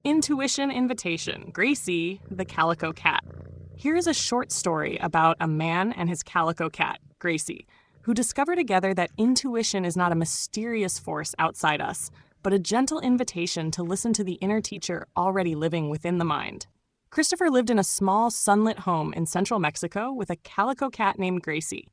Intuition Invitation, Gracie the Calico Cat. Here is a short story about a man and his calico cat, Gracie, who discover together that intuition is not a mysterious force outside us, but a gentle invitation to listen to the inner teacher already living within the mind. Christopher lived in a small, sunlit home in central Mexico with a calico cat named Gracie.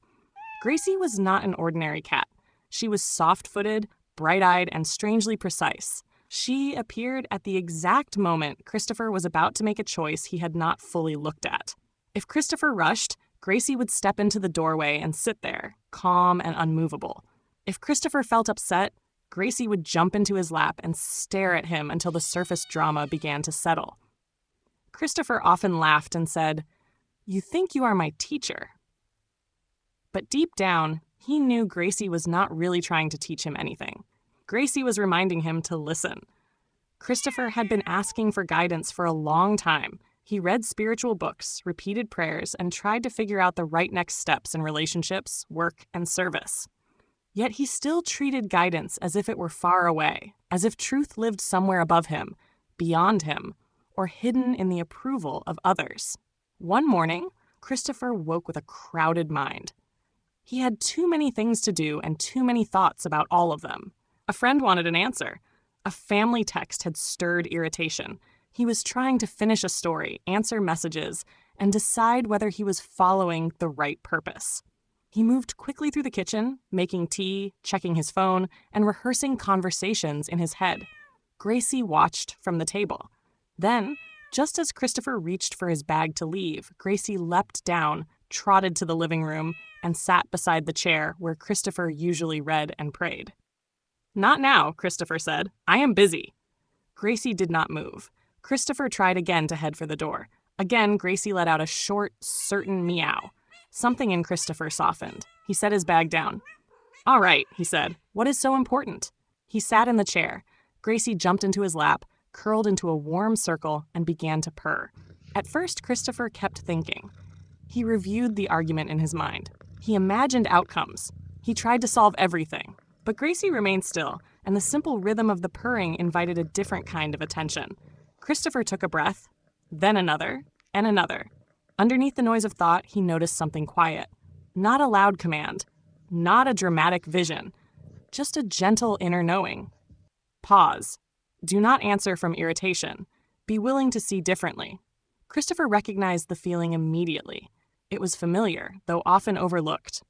Gracie was not an ordinary cat. She was soft-footed, bright-eyed, and strangely precise. She appeared at the exact moment Christopher was about to make a choice he had not fully looked at. If Christopher rushed, Gracie would step into the doorway and sit there, calm and unmovable. If Christopher felt upset, Gracie would jump into his lap and stare at him until the surface drama began to settle. Christopher often laughed and said, "You think you are my teacher." But deep down, he knew Gracie was not really trying to teach him anything. Gracie was reminding him to listen. Christopher had been asking for guidance for a long time. He read spiritual books, repeated prayers, and tried to figure out the right next steps in relationships, work, and service. Yet he still treated guidance as if it were far away, as if truth lived somewhere above him, beyond him, or hidden in the approval of others. One morning, Christopher woke with a crowded mind. He had too many things to do and too many thoughts about all of them. A friend wanted an answer. A family text had stirred irritation. He was trying to finish a story, answer messages, and decide whether he was following the right purpose. He moved quickly through the kitchen, making tea, checking his phone, and rehearsing conversations in his head. Gracie watched from the table. Then, just as Christopher reached for his bag to leave, Gracie leapt down, trotted to the living room, and sat beside the chair where Christopher usually read and prayed. "Not now," Christopher said. "I am busy." Gracie did not move. Christopher tried again to head for the door. Again, Gracie let out a short, certain meow. Something in Christopher softened. He set his bag down. "All right," he said. "What is so important?" He sat in the chair. Gracie jumped into his lap, curled into a warm circle, and began to purr. At first, Christopher kept thinking. He reviewed the argument in his mind. He imagined outcomes. He tried to solve everything. But Gracie remained still, and the simple rhythm of the purring invited a different kind of attention. Christopher took a breath, then another, and another. Underneath the noise of thought, he noticed something quiet. Not a loud command, not a dramatic vision, just a gentle inner knowing. Pause. Do not answer from irritation. Be willing to see differently. Christopher recognized the feeling immediately. It was familiar, though often overlooked.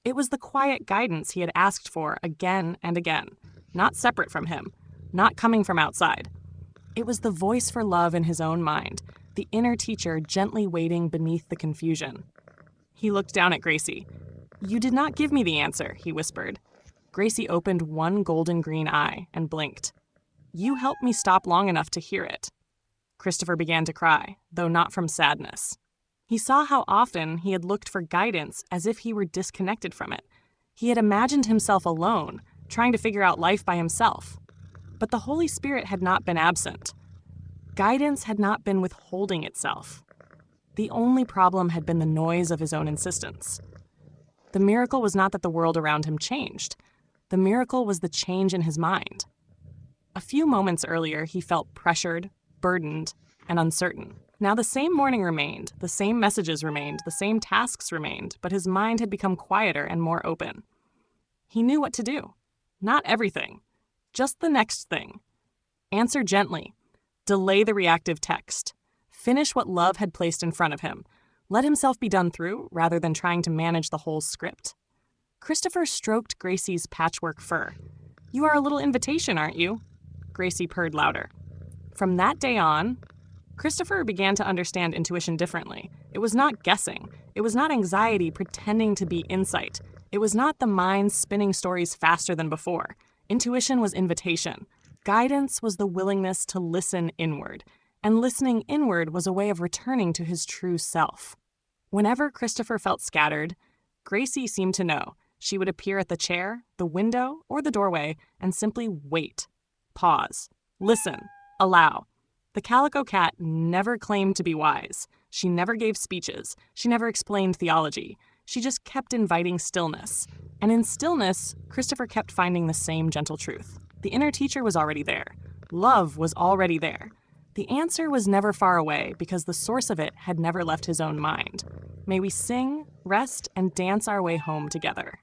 It was the quiet guidance he had asked for again and again, not separate from him, not coming from outside. It was the voice for love in his own mind, the inner teacher gently waiting beneath the confusion. He looked down at Gracie. "You did not give me the answer," he whispered. Gracie opened one golden-green eye and blinked. "You helped me stop long enough to hear it." Christopher began to cry, though not from sadness. He saw how often he had looked for guidance as if he were disconnected from it. He had imagined himself alone, trying to figure out life by himself. But the Holy Spirit had not been absent. Guidance had not been withholding itself. The only problem had been the noise of his own insistence. The miracle was not that the world around him changed. The miracle was the change in his mind. A few moments earlier, he felt pressured, burdened, and uncertain. Now the same morning remained, the same messages remained, the same tasks remained, but his mind had become quieter and more open. He knew what to do. Not everything. Just the next thing. Answer gently. Delay the reactive text. Finish what love had placed in front of him. Let himself be done through, rather than trying to manage the whole script. Christopher stroked Gracie's patchwork fur. "You are a little invitation, aren't you?" Gracie purred louder. From that day on, Christopher began to understand intuition differently. It was not guessing. It was not anxiety pretending to be insight. It was not the mind spinning stories faster than before. Intuition was invitation. Guidance was the willingness to listen inward. And listening inward was a way of returning to his true self. Whenever Christopher felt scattered, Gracie seemed to know. She would appear at the chair, the window, or the doorway and simply wait. Pause. Listen. Allow. The Calico Cat never claimed to be wise. She never gave speeches. She never explained theology. She just kept inviting stillness. And in stillness, Christopher kept finding the same gentle truth. The inner teacher was already there. Love was already there. The answer was never far away because the source of it had never left his own mind. May we sing, rest, and dance our way home together.